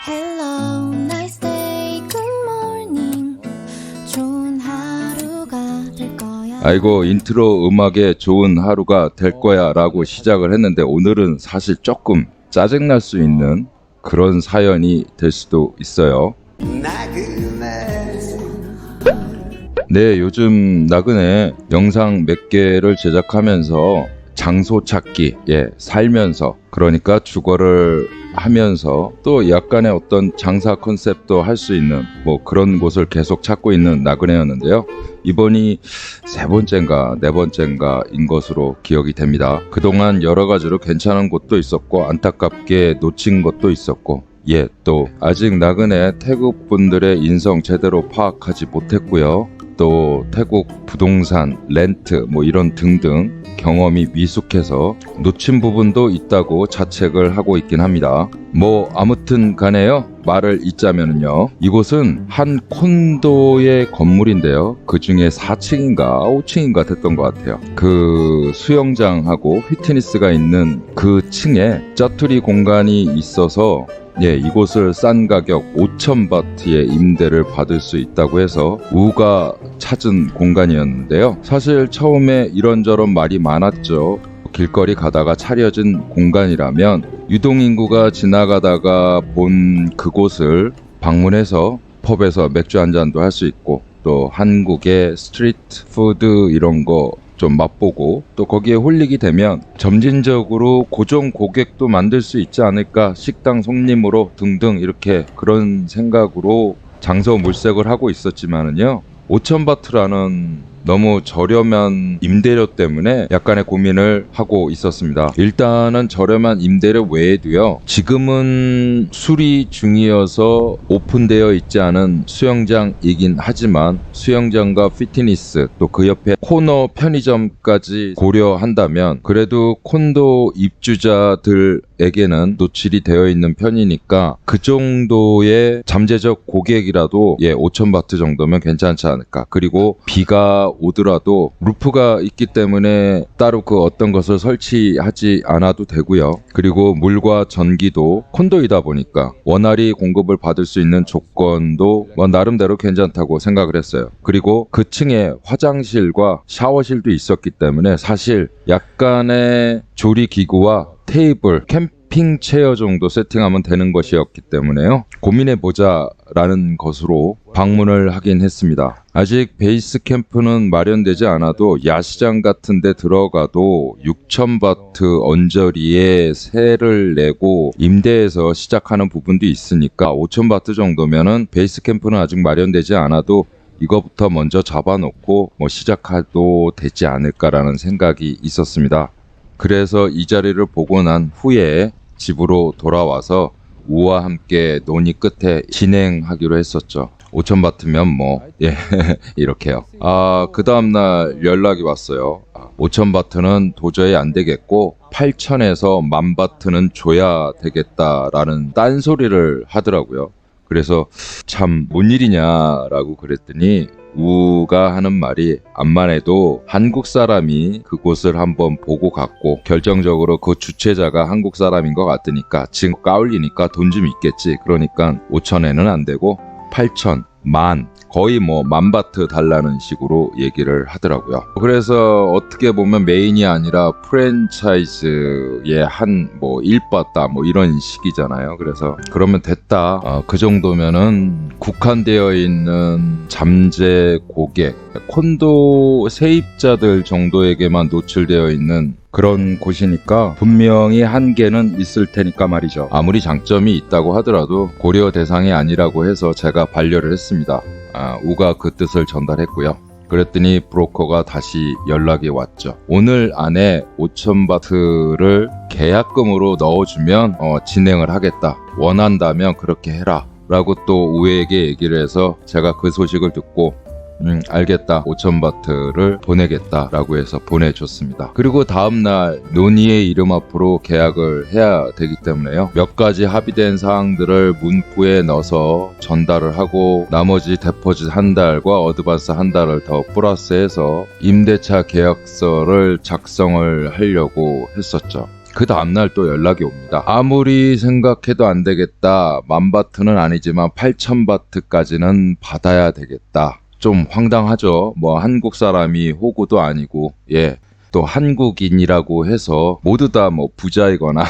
Hello, nice day, good morning. 좋은 하루가 될 거야. 아이고, 인트로 음악에 좋은 하루가 될 거야 라고 시작을 했는데, 오늘은 사실 조금 짜증날 수 있는 그런 사연이 될 수도 있어요. 네, 요즘 나그네 영상 몇 개를 제작하면서 장소 찾기, 살면서, 그러니까 주거를 하면서 또 약간의 어떤 장사 컨셉도 할 수 있는 뭐 그런 곳을 계속 찾고 있는 나그네였는데요. 이번이 세 번째인가 네 번째인가인 것으로 기억이 됩니다. 그동안 여러 가지로 괜찮은 곳도 있었고 안타깝게 놓친 것도 있었고, 또 아직 나그네 태국 분들의 인성 제대로 파악하지 못했고요. 또 태국 부동산, 렌트 뭐 이런 등등 경험이 미숙해서 놓친 부분도 있다고 자책을 하고 있긴 합니다. 뭐 아무튼 간에요, 말을 잇자면요, 이곳은 한 콘도의 건물인데요, 그 중에 4층인가 5층인가 됐던 것 같아요. 그 수영장하고 피트니스가 있는 그 층에 짜투리 공간이 있어서 이곳을 싼 가격 5,000바트의 임대를 받을 수 있다고 해서 우가 찾은 공간이었는데요. 사실 처음에 이런저런 말이 많았죠. 길거리 가다가 차려진 공간이라면 유동인구가 지나가다가 본 그곳을 방문해서 펍에서 맥주 한 잔도 할 수 있고, 또 한국의 스트리트 푸드 이런 거 좀 맛보고, 또 거기에 홀리게 되면 점진적으로 고정 고객도 만들 수 있지 않을까, 식당 손님으로 등등, 이렇게 그런 생각으로 장소 물색을 하고 있었지만은요, 5,000바트라는 너무 저렴한 임대료 때문에 약간의 고민을 하고 있었습니다. 일단은 저렴한 임대료 외에도요, 지금은 수리 중이어서 오픈되어 있지 않은 수영장이긴 하지만 수영장과 피트니스, 또 그 옆에 코너 편의점까지 고려한다면 그래도 콘도 입주자들에게는 노출이 되어 있는 편이니까 그 정도의 잠재적 고객이라도 5,000바트 정도면 괜찮지 않을까. 그리고 비가 오더라도 루프가 있기 때문에 따로 그 어떤 것을 설치하지 않아도 되고요. 그리고 물과 전기도 콘도이다 보니까 원활히 공급을 받을 수 있는 조건도 뭐 나름대로 괜찮다고 생각을 했어요. 그리고 그 층에 화장실과 샤워실도 있었기 때문에 사실 약간의 조리기구와 테이블, 캠핑 체어 정도 세팅하면 되는 것이었기 때문에요, 고민해보자 라는 것으로 방문을 하긴 했습니다. 아직 베이스 캠프는 마련되지 않아도 야시장 같은 데 들어가도 6,000바트 언저리에 세를 내고 임대해서 시작하는 부분도 있으니까 5,000바트 정도면은 베이스 캠프는 아직 마련되지 않아도 이거부터 먼저 잡아놓고 뭐 시작해도 되지 않을까라는 생각이 있었습니다. 그래서 이 자리를 보고 난 후에 집으로 돌아와서 우와 함께 논의 끝에 진행하기로 했었죠. 5,000바트면 뭐 이렇게요. 그 다음날 연락이 왔어요. 5,000바트는 도저히 안 되겠고 8,000에서 10,000바트는 줘야 되겠다라는 딴소리를 하더라고요. 그래서 참 뭔 일이냐라고 그랬더니 우가 하는 말이, 암만 해도 한국 사람이 그곳을 한번 보고 갔고 결정적으로 그 주최자가 한국 사람인 것 같으니까 지금 까울리니까 돈 좀 있겠지. 그러니까 5,000에는 안 되고 8,000, 10,000, 거의 뭐 10,000바트 달라는 식으로 얘기를 하더라고요. 그래서 어떻게 보면 메인이 아니라 프랜차이즈의 한 뭐 일바다 뭐 이런 식이잖아요. 그래서 그러면 됐다. 그 정도면은 국한되어 있는 잠재 고객, 콘도 세입자들 정도에게만 노출되어 있는 그런 곳이니까 분명히 한계는 있을 테니까 말이죠. 아무리 장점이 있다고 하더라도 고려 대상이 아니라고 해서 제가 반려를 했습니다. 우가 그 뜻을 전달했고요. 그랬더니 브로커가 다시 연락이 왔죠. 오늘 안에 5,000바트를 계약금으로 넣어주면 진행을 하겠다. 원한다면 그렇게 해라 라고 또 우에게 얘기를 해서 제가 그 소식을 듣고 알겠다, 5,000바트를 보내겠다라고 해서 보내줬습니다. 그리고 다음날 논의의 이름 앞으로 계약을 해야 되기 때문에요, 몇 가지 합의된 사항들을 문구에 넣어서 전달을 하고 나머지 데포짓 한 달과 어드밴스 한 달을 더 플러스해서 임대차 계약서를 작성을 하려고 했었죠. 그 다음날 또 연락이 옵니다. 아무리 생각해도 안 되겠다. 10,000바트는 아니지만 8,000바트까지는 받아야 되겠다. 좀 황당하죠. 뭐 한국 사람이 호구도 아니고, 예. 또 한국인이라고 해서 모두 다 뭐 부자이거나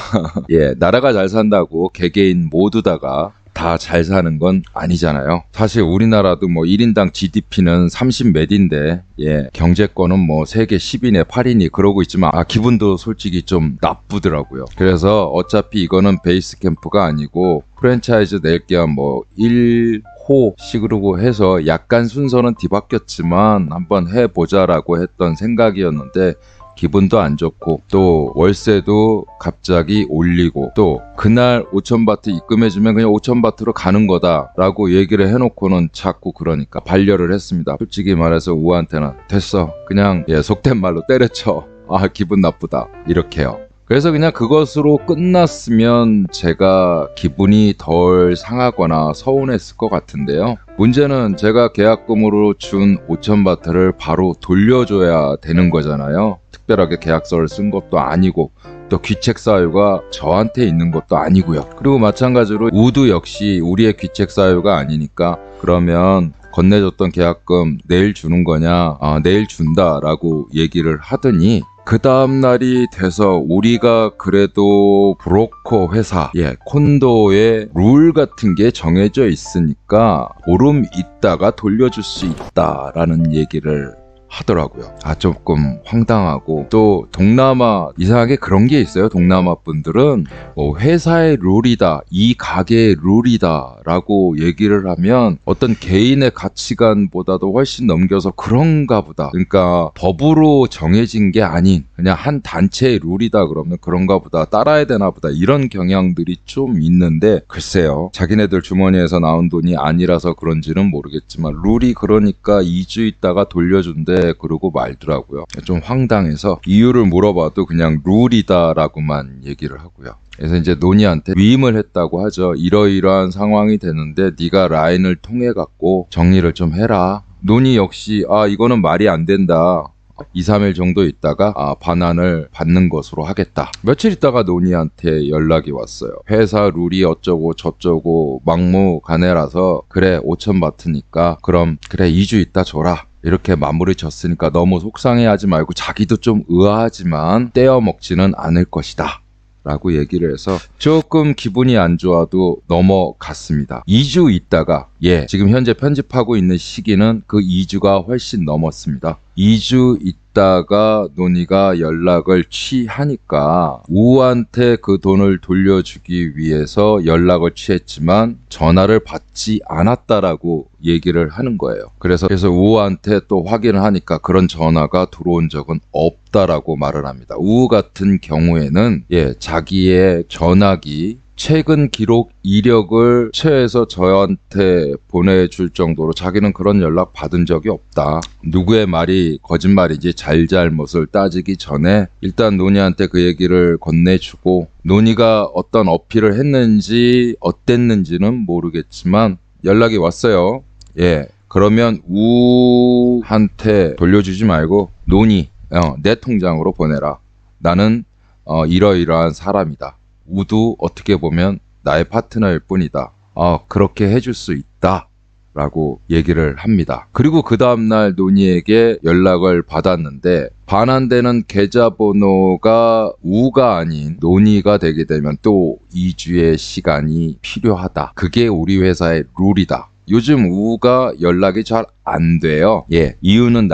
예, 나라가 잘 산다고 개개인 모두 다가 다 잘 사는 건 아니잖아요. 사실 우리나라도 뭐 1인당 GDP는 30 몇인데 예, 경제권은 뭐 세계 10인에 8인이 그러고 있지만 기분도 솔직히 좀 나쁘더라고요. 그래서 어차피 이거는 베이스 캠프가 아니고 프랜차이즈 낼게야 뭐 1호식으로 해서 약간 순서는 뒤바뀌었지만 한번 해보자라고 했던 생각이었는데 기분도 안 좋고 또 월세도 갑자기 올리고 또 그날 5,000바트 입금해주면 그냥 5,000바트로 가는 거다라고 얘기를 해놓고는 자꾸 그러니까 반려를 했습니다. 솔직히 말해서 우한테는 됐어 그냥 예, 속된 말로 때려쳐 기분 나쁘다 이렇게요. 그래서 그냥 그것으로 끝났으면 제가 기분이 덜 상하거나 서운했을 것 같은데요. 문제는 제가 계약금으로 준 5,000바트를 바로 돌려줘야 되는 거잖아요. 특별하게 계약서를 쓴 것도 아니고 또 귀책 사유가 저한테 있는 것도 아니고요. 그리고 마찬가지로 우도 역시 우리의 귀책 사유가 아니니까 그러면 건네줬던 계약금 내일 주는 거냐? 내일 준다라고 얘기를 하더니 그 다음날이 돼서 우리가 그래도 브로커 회사 콘도에 룰 같은 게 정해져 있으니까 보름 있다가 돌려줄 수 있다라는 얘기를 하더라고요. 조금 황당하고 또 동남아 이상하게 그런 게 있어요. 동남아 분들은 뭐 회사의 룰이다, 이 가게의 룰이다 라고 얘기를 하면 어떤 개인의 가치관보다도 훨씬 넘겨서 그런가 보다. 그러니까 법으로 정해진 게 아닌 그냥 한 단체의 룰이다 그러면 그런가 보다, 따라야 되나 보다 이런 경향들이 좀 있는데 글쎄요. 자기네들 주머니에서 나온 돈이 아니라서 그런지는 모르겠지만 룰이 그러니까 2주 있다가 돌려준대 그러고 말더라고요. 좀 황당해서 이유를 물어봐도 그냥 룰이다라고만 얘기를 하고요. 그래서 이제 노니한테 위임을 했다고 하죠. 이러이러한 상황이 되는데 네가 라인을 통해 갖고 정리를 좀 해라. 노니 역시 이거는 말이 안 된다. 2, 3일 정도 있다가 반환을 받는 것으로 하겠다. 며칠 있다가 노니한테 연락이 왔어요. 회사 룰이 어쩌고 저쩌고 막무가내라서 그래 5,000바트니까 그럼 그래 2주 있다 줘라. 이렇게 마무리 졌으니까 너무 속상해하지 말고 자기도 좀 의아하지만 떼어먹지는 않을 것이다 라고 얘기를 해서 조금 기분이 안 좋아도 넘어갔습니다. 2주 있다가 지금 현재 편집하고 있는 시기는 그 2주가 훨씬 넘었습니다. 2주 있다가 노니가 연락을 취하니까 우한테 그 돈을 돌려주기 위해서 연락을 취했지만 전화를 받지 않았다라고 얘기를 하는 거예요. 그래서 우한테 또 확인을 하니까 그런 전화가 들어온 적은 없다라고 말을 합니다. 우 같은 경우에는 자기의 전화기 최근 기록 이력을 채해서 저한테 보내줄 정도로 자기는 그런 연락 받은 적이 없다. 누구의 말이 거짓말인지 잘잘못을 따지기 전에 일단 노니한테 그 얘기를 건네주고 노니가 어떤 어필을 했는지 어땠는지는 모르겠지만 연락이 왔어요. 그러면 우한테 돌려주지 말고 노니 내 통장으로 보내라. 나는 이러이러한 사람이다. 우도 어떻게 보면 나의 파트너일 뿐이다. 그렇게 해줄 수 있다 라고 얘기를 합니다. 그리고 그 다음날 노니에게 연락을 받았는데 반환되는 계좌번호가 우가 아닌 노니가 되게 되면 또 2주의 시간이 필요하다. 그게 우리 회사의 룰이다. 요즘 우가 연락이 잘 안 돼요. 이유는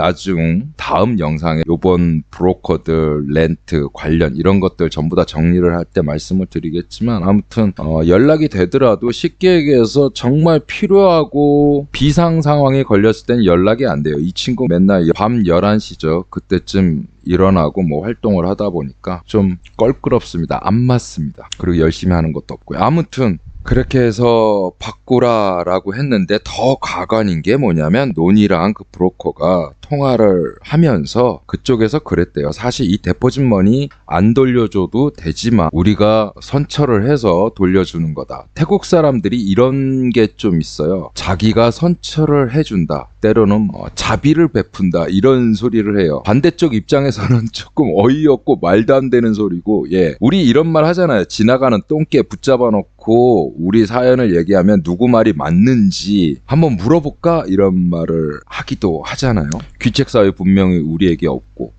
다음 영상에 요번 브로커들 렌트 관련 이런 것들 전부 다 정리를 할 때 말씀을 드리겠지만 아무튼 연락이 되더라도 쉽게 얘기해서 정말 필요하고 비상 상황에 걸렸을 땐 연락이 안 돼요. 이 친구 맨날 밤 11시죠. 그때쯤 일어나고 뭐 활동을 하다 보니까 좀 껄끄럽습니다. 안 맞습니다. 그리고 열심히 하는 것도 없고요. 아무튼 그렇게 해서 바꾸라라고 했는데 더 가관인 게 뭐냐면 논이랑 그 브로커가 통화를 하면서 그쪽에서 그랬대요. 사실 이 데포짓 머니 안 돌려줘도 되지만 우리가 선처를 해서 돌려주는 거다. 태국 사람들이 이런 게 좀 있어요. 자기가 선처를 해준다. 때로는 자비를 베푼다. 이런 소리를 해요. 반대쪽 입장에서는 조금 어이없고 말도 안 되는 소리고, 예. 우리 이런 말 하잖아요. 지나가는 똥개 붙잡아 놓고 우리 사연을 얘기하면 누구 말이 맞는지 한번 물어볼까? 이런 말을 하기도 하잖아요. 귀책사회 분명히 우리에게 없고.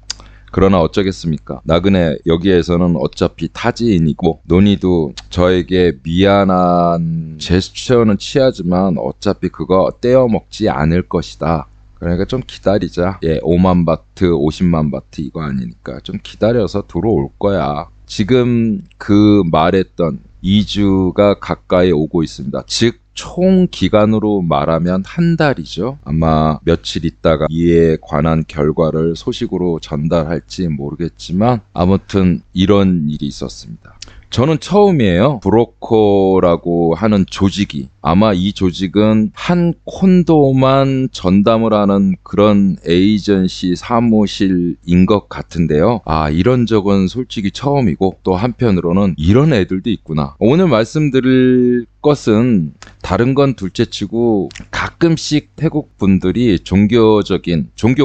그러나 어쩌겠습니까? 나그네 여기에서는 어차피 타지인이고 논의도 저에게 미안한 제스처는 취하지만 어차피 그거 떼어먹지 않을 것이다. 그러니까 좀 기다리자. 예, 5만 바트, 50만 바트 이거 아니니까 좀 기다려서 들어올 거야. 지금 그 말했던 2주가 가까이 오고 있습니다. 즉 총 기간으로 말하면 한 달이죠. 아마 며칠 있다가 이에 관한 결과를 소식으로 전달할지 모르겠지만 아무튼 이런 일이 있었습니다. 저는 처음이에요. 브로커라고 하는 조직이. 아마 이 조직은 한 콘도만 전담을 하는 그런 에이전시 사무실인 것 같은데요. 아, 이런 적은 솔직히 처음이고 또 한편으로는 이런 애들도 있구나. 오늘 말씀드릴 것은 다른 건 둘째치고 가끔씩 태국 분들이 종교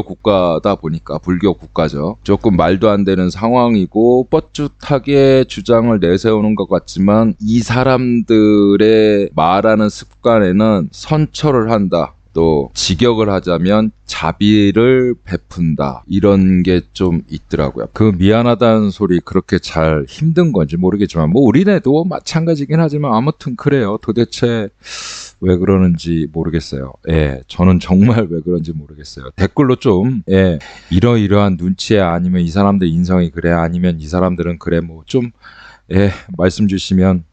국가다 보니까 불교 국가죠. 조금 말도 안 되는 상황이고 뻗듯하게 주장을 내세우는 것 같지만 이 사람들의 말하는 습관에는 선처를 한다. 또 직역을 하자면 자비를 베푼다. 이런 게 좀 있더라고요. 그 미안하다는 소리 그렇게 잘 힘든 건지 모르겠지만 뭐 우리네도 마찬가지긴 하지만 아무튼 그래요. 도대체 왜 그러는지 모르겠어요. 예, 저는 정말 왜 그런지 모르겠어요. 댓글로 좀 이러이러한 눈치야 아니면 이 사람들 인성이 그래 아니면 이 사람들은 그래 뭐 좀 말씀 주시면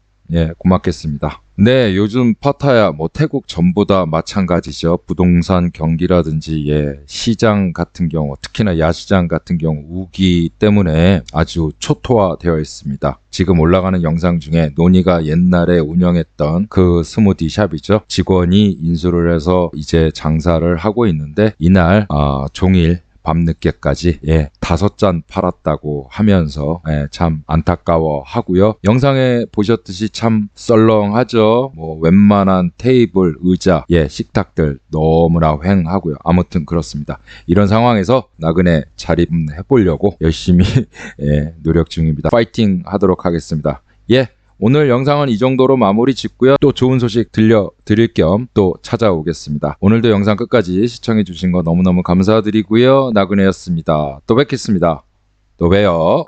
고맙겠습니다. 네, 요즘 파타야 태국 전부 다 마찬가지죠. 부동산 경기라든지 시장 같은 경우, 특히나 야시장 같은 경우 우기 때문에 아주 초토화되어 있습니다. 지금 올라가는 영상 중에 논의가 옛날에 운영했던 그 스무디 샵이죠. 직원이 인수를 해서 이제 장사를 하고 있는데 이날 종일 밤늦게까지 5잔 팔았다고 하면서 참 안타까워 하고요. 영상에 보셨듯이 참 썰렁하죠. 웬만한 테이블, 의자, 식탁들 너무나 휑하고요. 아무튼 그렇습니다. 이런 상황에서 나그네 자립해보려고 열심히 노력 중입니다. 파이팅 하도록 하겠습니다. 오늘 영상은 이 정도로 마무리 짓고요. 또 좋은 소식 들려드릴 겸 또 찾아오겠습니다. 오늘도 영상 끝까지 시청해주신 거 너무너무 감사드리고요. 나그네였습니다. 또 뵙겠습니다. 또 봬요.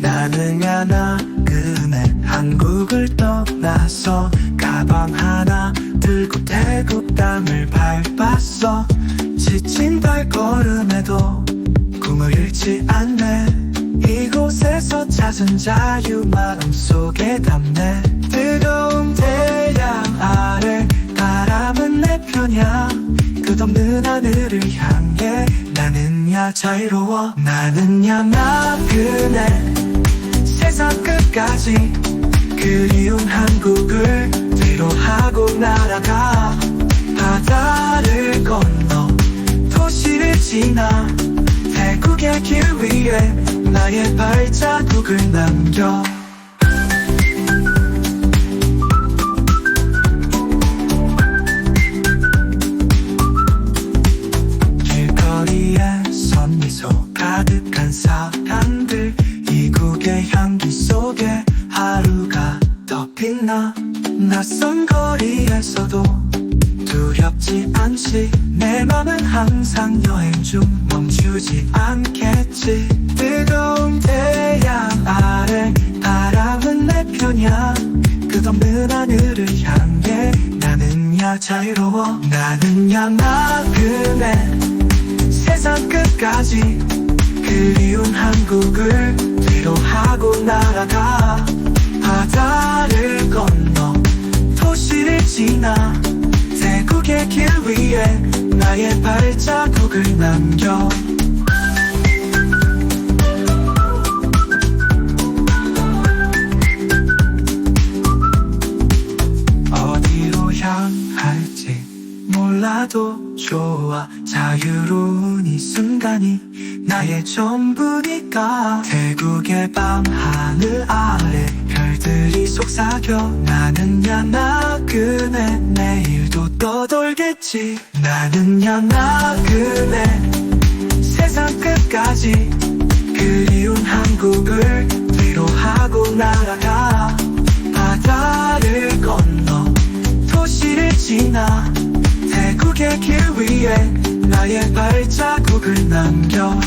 나는 나그네 한국을 떠나서 가방 하나 들고 태국 땅을 밟았어. 지친 발걸음에도 꿈을 잃지 않네. 이곳에서 찾은 자유 마음속에 담네. 뜨거운 태양 아래 바람은 내 편이야. 끝없는 하늘을 향해 나는야 자유로워. 나는야 나그네 세상 끝까지 그리운 한국을 위로하고 날아가. 바다를 건너 도시를 지나 태국의 길 위에 나의 발자국을 남겨. 길거리에 미소 가득한 사람들 이국의 향기 속에 하루가 더 빛나. 낯선 거리에서도 두렵지 않지. 내 맘은 항상 여행 중 멈추지 않겠지. 뜨거운 태양 아래 바람은 내 편이야. 끝없는 하늘을 향해 나는야 자유로워. 나는야 나그네 세상 끝까지 그리운 한국을 위로하고 날아가. 바다를 건너 도시를 지나 태국의 길 위에 나의 발자국을 남겨. 나의 전부니까. 태국의 밤하늘 아래 별들이 속삭여 나는야 나그네 내일도 떠돌겠지. 나는야 나그네 세상 끝까지 그리운 한국을 위로하고 날아가. 바다를 건너 도시를 지나 태국의 길 위에 나의 발자국을 남겨.